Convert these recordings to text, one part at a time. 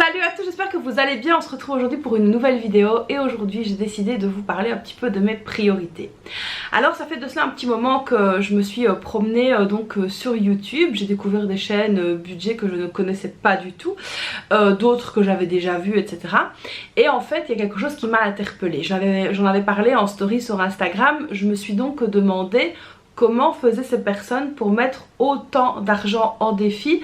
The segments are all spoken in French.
Salut à tous, j'espère que vous allez bien. On se retrouve aujourd'hui pour une nouvelle vidéo et aujourd'hui j'ai décidé de vous parler un petit peu de mes priorités. Alors ça fait de cela un petit moment que je me suis promenée sur YouTube. J'ai découvert des chaînes budget que je ne connaissais pas du tout, d'autres que j'avais déjà vues, etc. Et en fait il y a quelque chose qui m'a interpellée. J'en avais parlé en story sur Instagram. Je me suis donc demandé comment faisaient ces personnes pour mettre autant d'argent en défi.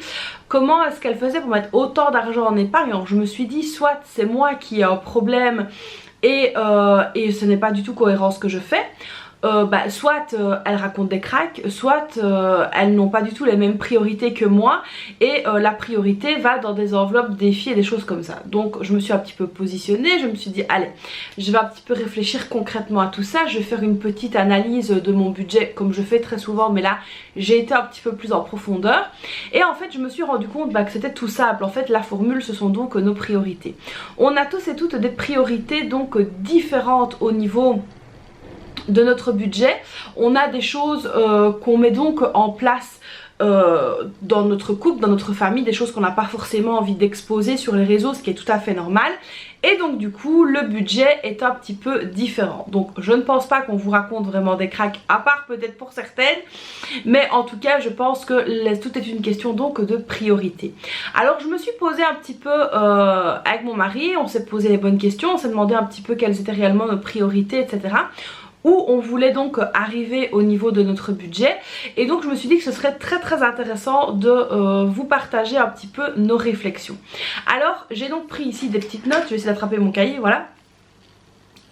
Comment est-ce qu'elles faisaient pour mettre autant d'argent en épargne? Alors je me suis dit, soit c'est moi qui ai un problème et ce n'est pas du tout cohérent ce que je fais. Soit elles racontent des cracks, soit elles n'ont pas du tout les mêmes priorités que moi et la priorité va dans des enveloppes défis et des choses comme ça. Donc je me suis un petit peu positionnée, je me suis dit allez, je vais un petit peu réfléchir concrètement à tout ça, je vais faire une petite analyse de mon budget comme je fais très souvent, mais là j'ai été un petit peu plus en profondeur et en fait je me suis rendu compte que c'était tout simple. En fait la formule ce sont donc nos priorités. On a tous et toutes des priorités donc différentes au niveau de notre budget. On a des choses qu'on met donc en place dans notre couple, dans notre famille, des choses qu'on n'a pas forcément envie d'exposer sur les réseaux, ce qui est tout à fait normal. Et donc du coup le budget est un petit peu différent. Donc je ne pense pas qu'on vous raconte vraiment des cracks, à part peut-être pour certaines, mais en tout cas je pense que tout est une question donc de priorité. Alors je me suis posée un petit peu avec mon mari, on s'est posé les bonnes questions, on s'est demandé un petit peu quelles étaient réellement nos priorités, etc. Où on voulait donc arriver au niveau de notre budget, et donc je me suis dit que ce serait très intéressant de vous partager un petit peu nos réflexions. Alors j'ai donc pris ici des petites notes, je vais essayer d'attraper mon cahier, voilà.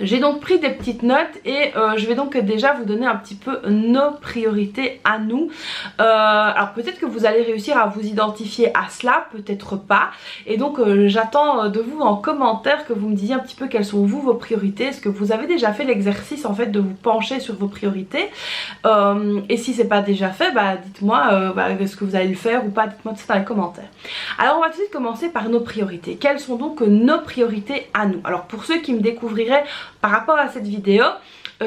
J'ai donc pris des petites notes et je vais donc déjà vous donner un petit peu nos priorités à nous. Alors peut-être que vous allez réussir à vous identifier à cela, peut-être pas. Et donc j'attends de vous en commentaire que vous me disiez un petit peu quelles sont vous vos priorités. Est-ce que vous avez déjà fait l'exercice en fait de vous pencher sur vos priorités, et si c'est pas déjà fait, dites-moi est-ce que vous allez le faire ou pas, dites-moi tout ça dans les commentaires. Alors on va tout de suite commencer par nos priorités. Quelles sont donc nos priorités à nous? Alors pour ceux qui me découvriraient par rapport à cette vidéo,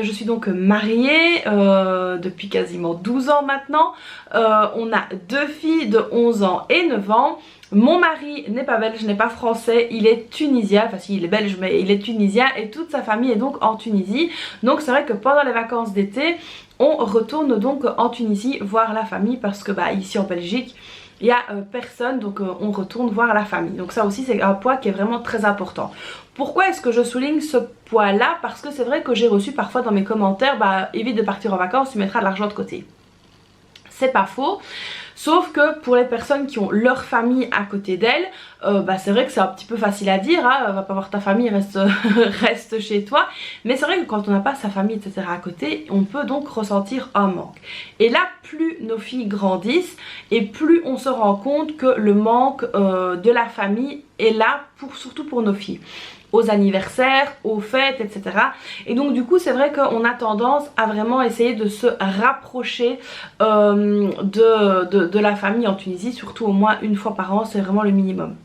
je suis donc mariée depuis quasiment 12 ans maintenant. On a deux filles de 11 ans et 9 ans. Mon mari n'est pas belge, n'est pas français, il est tunisien, enfin si il est belge mais il est tunisien et toute sa famille est donc en Tunisie. Donc c'est vrai que pendant les vacances d'été, on retourne donc en Tunisie voir la famille parce que ici en Belgique, il n'y a personne, donc on retourne voir la famille. Donc ça aussi c'est un point qui est vraiment très important. Pourquoi est-ce que je souligne ce point là? Parce que c'est vrai que j'ai reçu parfois dans mes commentaires, évite de partir en vacances, tu mettras de l'argent de côté. C'est pas faux, sauf que pour les personnes qui ont leur famille à côté d'elles, c'est vrai que c'est un petit peu facile à dire, hein, va pas voir ta famille, reste chez toi. Mais c'est vrai que quand on n'a pas sa famille, etc. à côté, on peut donc ressentir un manque. Et là, plus nos filles grandissent et plus on se rend compte que le manque de la famille est là, surtout pour nos filles, aux anniversaires, aux fêtes, etc. Et donc du coup c'est vrai qu'on a tendance à vraiment essayer de se rapprocher de la famille en Tunisie, surtout au moins une fois par an, c'est vraiment le minimum.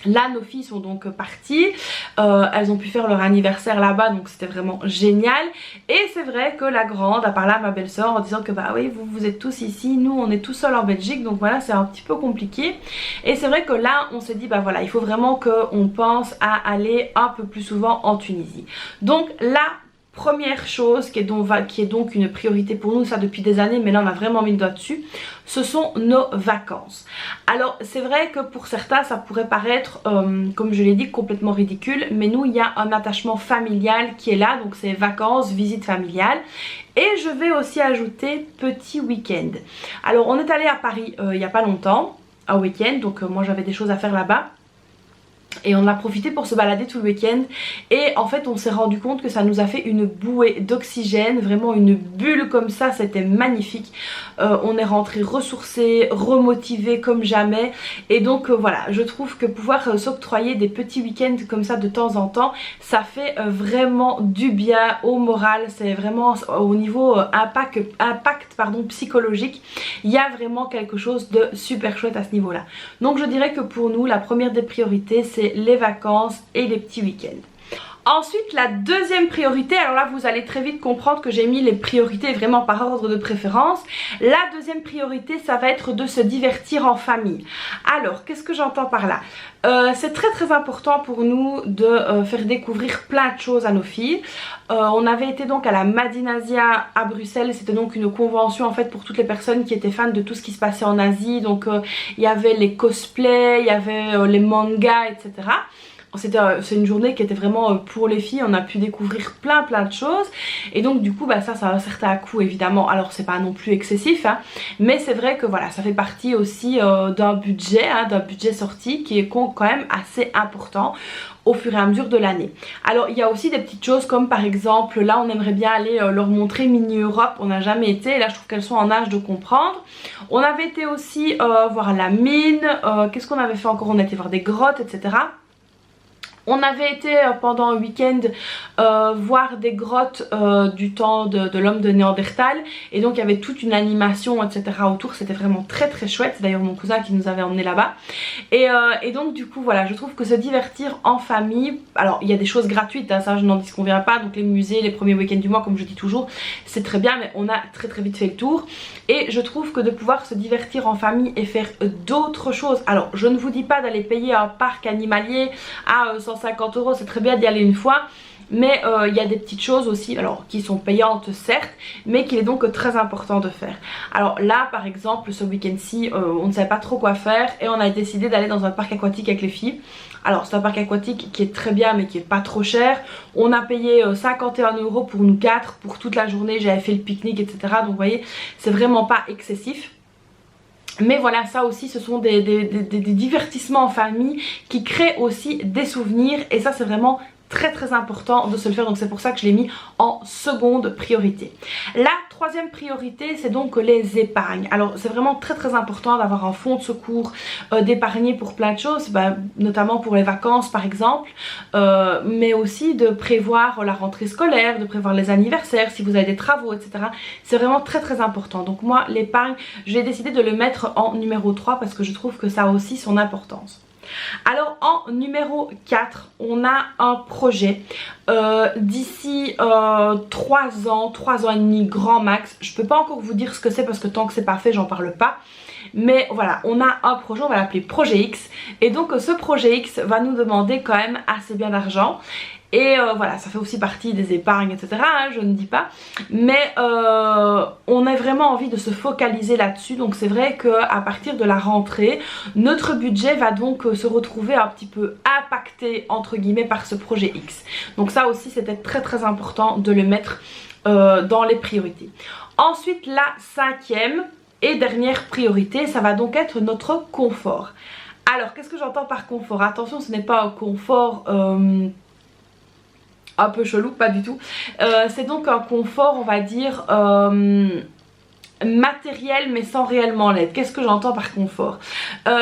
Là nos filles sont donc parties, elles ont pu faire leur anniversaire là-bas, donc c'était vraiment génial. Et c'est vrai que la grande a parlé à ma belle-sœur en disant que oui vous êtes tous ici, nous on est tout seuls en Belgique, donc voilà c'est un petit peu compliqué. Et c'est vrai que là on s'est dit voilà il faut vraiment qu'on pense à aller un peu plus souvent en Tunisie. Donc là, première chose qui est donc une priorité pour nous, ça depuis des années, mais là on a vraiment mis le doigt dessus, ce sont nos vacances. Alors c'est vrai que pour certains ça pourrait paraître, comme je l'ai dit, complètement ridicule, mais nous il y a un attachement familial qui est là, donc c'est vacances, visite familiale. Et je vais aussi ajouter petit week-end. Alors on est allé à Paris il n'y a pas longtemps, un week-end, donc moi j'avais des choses à faire là-bas. Et on a profité pour se balader tout le week-end et en fait on s'est rendu compte que ça nous a fait une bouée d'oxygène, vraiment une bulle comme ça, c'était magnifique. On est rentré ressourcé, remotivé comme jamais et donc voilà, je trouve que pouvoir s'octroyer des petits week-ends comme ça de temps en temps, ça fait vraiment du bien au moral, c'est vraiment au niveau impact psychologique, il y a vraiment quelque chose de super chouette à ce niveau là. Donc je dirais que pour nous la première des priorités c'est les vacances et les petits week-ends. Ensuite, la deuxième priorité, alors là vous allez très vite comprendre que j'ai mis les priorités vraiment par ordre de préférence. La deuxième priorité, ça va être de se divertir en famille. Alors, qu'est-ce que j'entends par là? C'est très important pour nous de faire découvrir plein de choses à nos filles. On avait été donc à la Madinasia à Bruxelles, c'était donc une convention en fait pour toutes les personnes qui étaient fans de tout ce qui se passait en Asie. Donc il y avait les cosplays, il y avait les mangas, etc. C'est une journée qui était vraiment pour les filles, on a pu découvrir plein de choses et donc du coup ça a un certain coût évidemment, alors c'est pas non plus excessif hein, mais c'est vrai que voilà, ça fait partie aussi d'un budget sorti qui est quand même assez important au fur et à mesure de l'année. Alors il y a aussi des petites choses comme par exemple là on aimerait bien aller leur montrer Mini Europe, on n'a jamais été et là je trouve qu'elles sont en âge de comprendre. On avait été aussi voir la mine, qu'est-ce qu'on avait fait encore, on a été voir des grottes, etc. On avait été pendant un week-end voir des grottes du temps de l'homme de Néandertal et donc il y avait toute une animation etc. autour, c'était vraiment très chouette, c'est d'ailleurs mon cousin qui nous avait emmené là-bas et donc du coup voilà, je trouve que se divertir en famille, alors il y a des choses gratuites hein, ça je n'en disconviens pas, donc les musées, les premiers week-ends du mois comme je dis toujours, c'est très bien mais on a très vite fait le tour et je trouve que de pouvoir se divertir en famille et faire d'autres choses, alors je ne vous dis pas d'aller payer un parc animalier à 150 €, c'est très bien d'y aller une fois mais il y a des petites choses aussi alors qui sont payantes certes mais qu'il est donc très important de faire. Alors là par exemple ce week-end-ci on ne savait pas trop quoi faire et on a décidé d'aller dans un parc aquatique avec les filles. Alors c'est un parc aquatique qui est très bien mais qui est pas trop cher. On a payé 51 € pour nous 4 pour toute la journée, j'avais fait le pique-nique etc. Donc vous voyez c'est vraiment pas excessif. Mais voilà, ça aussi ce sont des divertissements en famille qui créent aussi des souvenirs et ça c'est vraiment très important de se le faire, donc c'est pour ça que je l'ai mis en seconde priorité. La troisième priorité c'est donc les épargnes. Alors c'est vraiment très important d'avoir un fonds de secours, d'épargner pour plein de choses, notamment pour les vacances par exemple, mais aussi de prévoir la rentrée scolaire, de prévoir les anniversaires, si vous avez des travaux etc. C'est vraiment très important. Donc moi l'épargne, j'ai décidé de le mettre en numéro 3 parce que je trouve que ça a aussi son importance. Alors en numéro 4 on a un projet d'ici 3 ans et demi grand max. Je peux pas encore vous dire ce que c'est parce que tant que c'est pas fait j'en parle pas. Mais voilà, on a un projet, on va l'appeler Projet X. Et donc ce Projet X va nous demander quand même assez bien d'argent. Et voilà, ça fait aussi partie des épargnes etc. hein, je ne dis pas. Mais on a vraiment envie de se focaliser là-dessus. Donc c'est vrai qu'à partir de la rentrée, notre budget va donc se retrouver un petit peu impacté entre guillemets par ce Projet X. Donc ça aussi c'était très important de le mettre dans les priorités. Ensuite la cinquième et dernière priorité, ça va donc être notre confort. Alors qu'est-ce que j'entends par confort? Attention, ce n'est pas un confort un peu chelou, pas du tout. C'est donc un confort on va dire matériel mais sans réellement l'être. Qu'est-ce que j'entends par confort?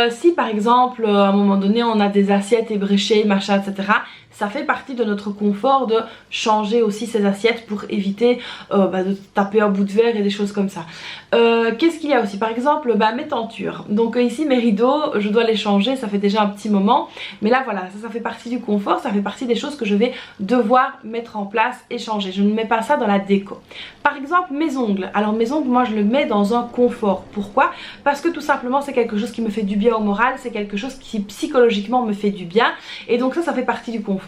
Si par exemple à un moment donné on a des assiettes ébréchées machin etc, ça fait partie de notre confort de changer aussi ces assiettes pour éviter de taper un bout de verre et des choses comme ça. Qu'est-ce qu'il y a aussi? Par exemple mes tentures. Donc ici mes rideaux, je dois les changer, ça fait déjà un petit moment. Mais là voilà, ça fait partie du confort, ça fait partie des choses que je vais devoir mettre en place et changer. Je ne mets pas ça dans la déco. Par exemple mes ongles. Alors mes ongles, moi je le mets dans un confort. Pourquoi? Parce que tout simplement c'est quelque chose qui me fait du bien au moral, c'est quelque chose qui psychologiquement me fait du bien. Et donc ça fait partie du confort.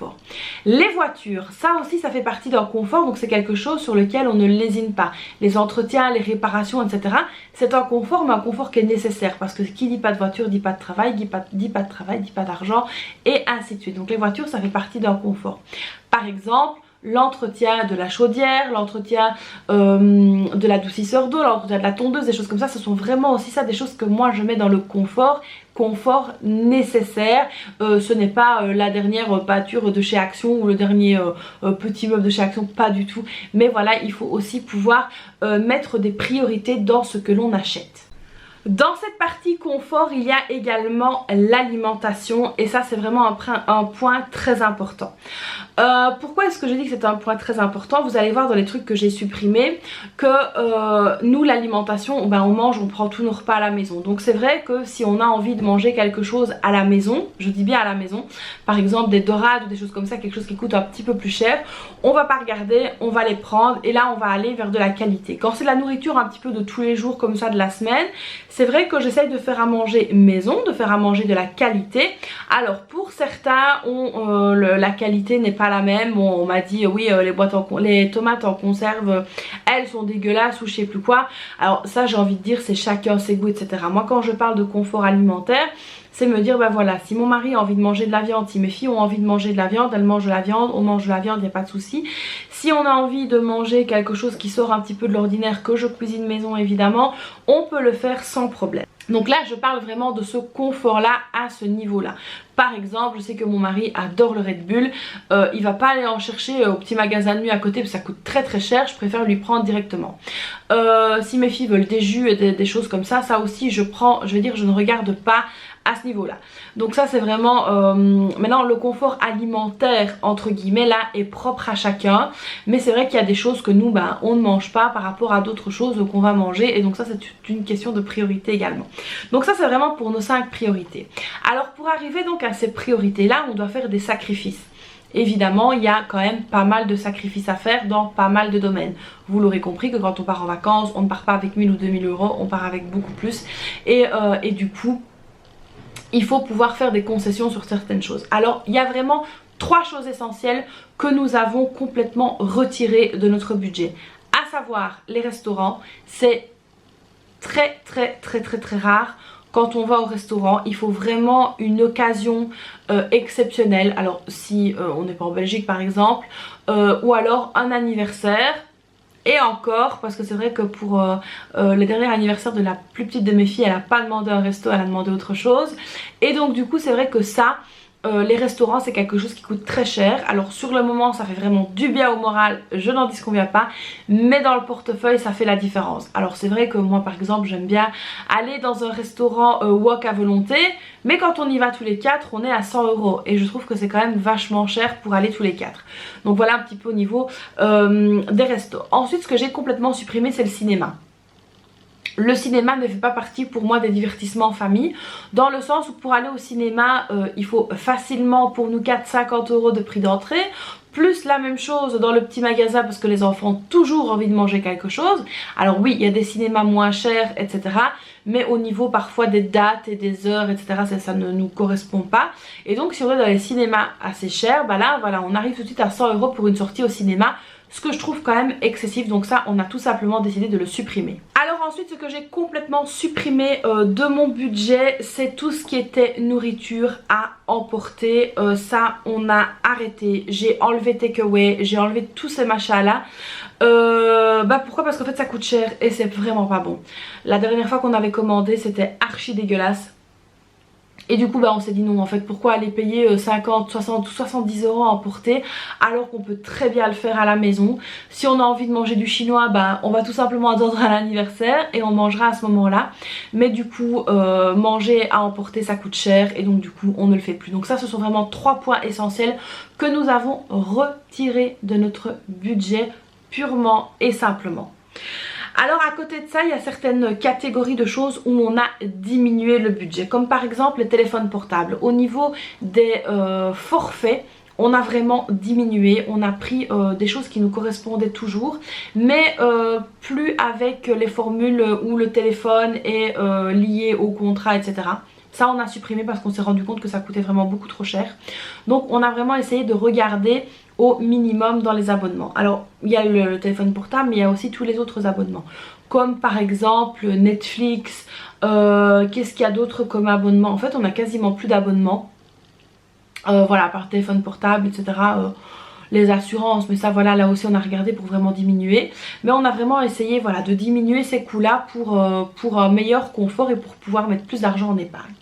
Les voitures, ça aussi ça fait partie d'un confort, donc c'est quelque chose sur lequel on ne lésine pas. Les entretiens, les réparations etc, c'est un confort mais un confort qui est nécessaire parce que qui dit pas de voiture dit pas de travail, dit pas de travail dit pas d'argent et ainsi de suite. Donc les voitures ça fait partie d'un confort. Par exemple l'entretien de la chaudière, l'entretien de l'adoucisseur d'eau, l'entretien de la tondeuse, des choses comme ça, ce sont vraiment aussi ça des choses que moi je mets dans le confort nécessaire. Ce n'est pas la dernière peinture de chez Action ou le dernier petit meuble de chez Action, pas du tout. Mais voilà, il faut aussi pouvoir mettre des priorités dans ce que l'on achète. Dans cette partie confort, il y a également l'alimentation et ça c'est vraiment un point très important. Pourquoi est-ce que je dis que c'est un point très important? Vous allez voir dans les trucs que j'ai supprimés que nous l'alimentation, ben, on mange, on prend tous nos repas à la maison. Donc c'est vrai que si on a envie de manger quelque chose à la maison, je dis bien à la maison, par exemple des dorades ou des choses comme ça, quelque chose qui coûte un petit peu plus cher, on va pas regarder, on va les prendre et là on va aller vers de la qualité. Quand c'est de la nourriture un petit peu de tous les jours comme ça de la semaine, c'est vrai que j'essaye de faire à manger maison, de faire à manger de la qualité. Alors pour certains, la qualité n'est pas la même. Bon, on m'a dit oui, les tomates en conserve, elles sont dégueulasses ou je sais plus quoi. Alors ça, j'ai envie de dire, c'est chacun ses goûts, etc. Moi quand je parle de confort alimentaire, c'est me dire bah voilà, si mon mari a envie de manger de la viande, si mes filles ont envie de manger de la viande, elles mangent de la viande, on mange de la viande, il n'y a pas de souci. Si on a envie de manger quelque chose qui sort un petit peu de l'ordinaire, que je cuisine maison évidemment, on peut le faire sans problème. Donc là je parle vraiment de ce confort là à ce niveau là. Par exemple, je sais que mon mari adore le Red Bull, il va pas aller en chercher au petit magasin de nuit à côté parce que ça coûte très très cher, je préfère lui prendre directement. Si mes filles veulent des jus et des choses comme ça, ça aussi je prends, je veux dire je ne regarde pas à ce niveau là. Donc ça c'est vraiment maintenant le confort alimentaire entre guillemets là est propre à chacun, mais c'est vrai qu'il y a des choses que nous ben, on ne mange pas par rapport à d'autres choses qu'on va manger et donc ça c'est une question de priorité également. Donc ça c'est vraiment pour nos 5 priorités. Alors pour arriver donc à ces priorités là on doit faire des sacrifices. Évidemment il y a quand même pas mal de sacrifices à faire dans pas mal de domaines. Vous l'aurez compris que quand on part en vacances on ne part pas avec 1000 ou 2000 euros, on part avec beaucoup plus et du coup il faut pouvoir faire des concessions sur certaines choses. Alors il y a vraiment 3 choses essentielles que nous avons complètement retirées de notre budget. À savoir les restaurants, c'est très rare. Quand on va au restaurant, il faut vraiment une occasion exceptionnelle. Alors si on n'est pas en Belgique par exemple, ou alors un anniversaire. Et encore, parce que c'est vrai que pour le dernier anniversaire de la plus petite de mes filles, elle n'a pas demandé un resto, elle a demandé autre chose. Et donc du coup c'est vrai que ça, les restaurants c'est quelque chose qui coûte très cher. Alors sur le moment ça fait vraiment du bien au moral, je n'en disconviens pas, mais dans le portefeuille ça fait la différence. Alors c'est vrai que moi par exemple j'aime bien aller dans un restaurant wok à volonté, mais quand on y va tous les 4 on est à 100 € et je trouve que c'est quand même vachement cher pour aller tous les 4. Donc voilà un petit peu au niveau des restos. Ensuite ce que j'ai complètement supprimé c'est le cinéma. Le cinéma ne fait pas partie pour moi des divertissements en famille, dans le sens où pour aller au cinéma il faut facilement pour nous 4-50 € de prix d'entrée, plus la même chose dans le petit magasin parce que les enfants ont toujours envie de manger quelque chose. Alors oui il y a des cinémas moins chers etc, mais au niveau parfois des dates et des heures etc ça ne nous correspond pas. Et donc si on est dans les cinémas assez chers, bah là voilà on arrive tout de suite à 100 € pour une sortie au cinéma, ce que je trouve quand même excessif, donc ça on a tout simplement décidé de le supprimer. Alors ensuite ce que j'ai complètement supprimé de mon budget c'est tout ce qui était nourriture à emporter, ça on a arrêté, j'ai enlevé takeaway, j'ai enlevé tous ces machins là. Pourquoi? Parce qu'en fait ça coûte cher et c'est vraiment pas bon. La dernière fois qu'on avait commandé c'était archi dégueulasse. Et du coup on s'est dit non en fait pourquoi aller payer 50, 60 ou 70 € à emporter alors qu'on peut très bien le faire à la maison. Si on a envie de manger du chinois on va tout simplement attendre à l'anniversaire et on mangera à ce moment là. Mais du coup manger à emporter ça coûte cher et donc du coup on ne le fait plus. Donc ça ce sont vraiment 3 points essentiels que nous avons retirés de notre budget purement et simplement. Alors à côté de ça il y a certaines catégories de choses où on a diminué le budget, comme par exemple les téléphones portables. Au niveau des forfaits on a vraiment diminué, on a pris des choses qui nous correspondaient toujours, mais plus avec les formules où le téléphone est lié au contrat etc. Ça on a supprimé parce qu'on s'est rendu compte que ça coûtait vraiment beaucoup trop cher. Donc on a vraiment essayé de regarder au minimum dans les abonnements. Alors il y a le téléphone portable mais il y a aussi tous les autres abonnements. Comme par exemple Netflix, qu'est-ce qu'il y a d'autre comme abonnement? En fait on a quasiment plus d'abonnements. Voilà, par téléphone portable etc. Les assurances, mais ça voilà là aussi on a regardé pour vraiment diminuer. Mais on a vraiment essayé voilà de diminuer ces coûts là pour un meilleur confort et pour pouvoir mettre plus d'argent en épargne.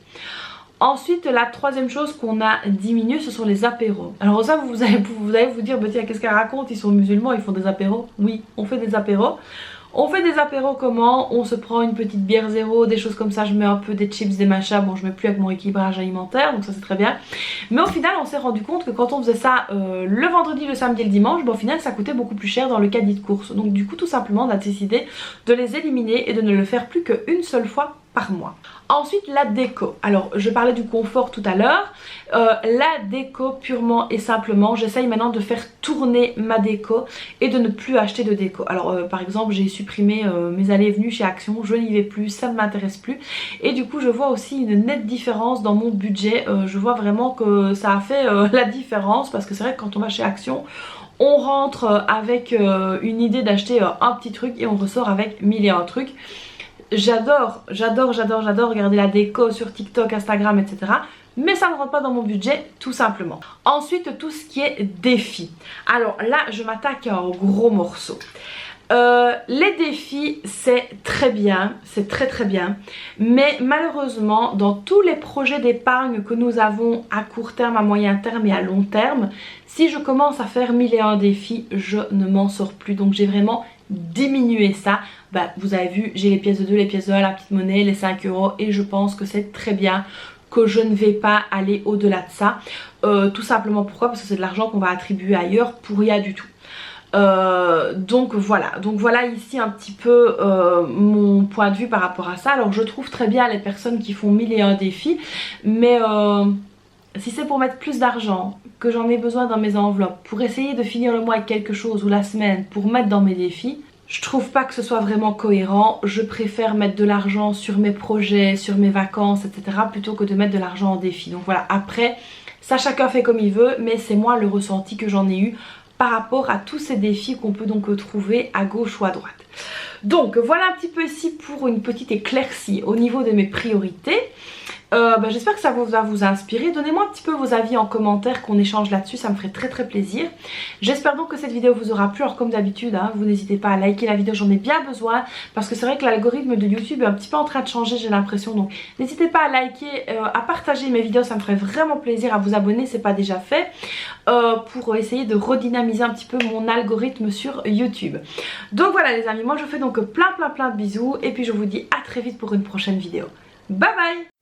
Ensuite la troisième chose qu'on a diminué ce sont les apéros. Alors ça vous allez vous dire bah tiens qu'est-ce qu'elle raconte, ils sont musulmans, ils font des apéros. Oui on fait des apéros. On fait des apéros comment? On se prend une petite bière zéro, des choses comme ça, je mets un peu des chips, des machins, bon je mets plus avec mon équilibrage alimentaire donc ça c'est très bien. Mais au final on s'est rendu compte que quand on faisait ça le vendredi, le samedi et le dimanche, bon, au final ça coûtait beaucoup plus cher dans le caddie de course. Donc du coup tout simplement on a décidé de les éliminer et de ne le faire plus qu'une seule fois par mois. Ensuite la déco. Alors je parlais du confort tout à l'heure. La déco purement et simplement, j'essaye maintenant de faire tourner ma déco et de ne plus acheter de déco. Alors par exemple j'ai supprimé mes allées et venues chez Action, je n'y vais plus, ça ne m'intéresse plus. Et du coup je vois aussi une nette différence dans mon budget. Je vois vraiment que ça a fait la différence parce que c'est vrai que quand on va chez Action, on rentre avec une idée d'acheter un petit truc et on ressort avec 1000 et un trucs. J'adore regarder la déco sur TikTok, Instagram, etc. Mais ça ne rentre pas dans mon budget tout simplement. Ensuite tout ce qui est défis. Alors là je m'attaque à un gros morceau. Les défis c'est très bien, c'est très bien, mais malheureusement dans tous les projets d'épargne que nous avons à court terme, à moyen terme et à long terme, si je commence à faire 1001 défis, je ne m'en sors plus. Donc j'ai vraiment diminué ça. Bah, vous avez vu, j'ai les pièces de 2, les pièces de 1, la petite monnaie, les 5 € et je pense que c'est très bien que je ne vais pas aller au-delà de ça. Tout simplement pourquoi? Parce que c'est de l'argent qu'on va attribuer ailleurs pour rien du tout. Donc voilà ici un petit peu mon point de vue par rapport à ça. Alors je trouve très bien les personnes qui font 1001 défis, mais si c'est pour mettre plus d'argent, que j'en ai besoin dans mes enveloppes, pour essayer de finir le mois avec quelque chose ou la semaine, pour mettre dans mes défis, je trouve pas que ce soit vraiment cohérent. Je préfère mettre de l'argent sur mes projets, sur mes vacances, etc. plutôt que de mettre de l'argent en défi. Donc voilà, après, ça chacun fait comme il veut, mais c'est moi le ressenti que j'en ai eu par rapport à tous ces défis qu'on peut donc trouver à gauche ou à droite. Donc voilà un petit peu ici pour une petite éclaircie au niveau de mes priorités. J'espère que ça va vous inspirer. Donnez-moi un petit peu vos avis en commentaire, qu'on échange là-dessus, ça me ferait très plaisir. J'espère donc que cette vidéo vous aura plu. Alors comme d'habitude, hein, vous n'hésitez pas à liker la vidéo, j'en ai bien besoin. Parce que c'est vrai que l'algorithme de YouTube est un petit peu en train de changer, j'ai l'impression. Donc n'hésitez pas à liker, à partager mes vidéos, ça me ferait vraiment plaisir. À vous abonner, c'est pas déjà fait. Pour essayer de redynamiser un petit peu mon algorithme sur YouTube. Donc voilà les amis, moi je fais donc plein de bisous. Et puis je vous dis à très vite pour une prochaine vidéo. Bye bye!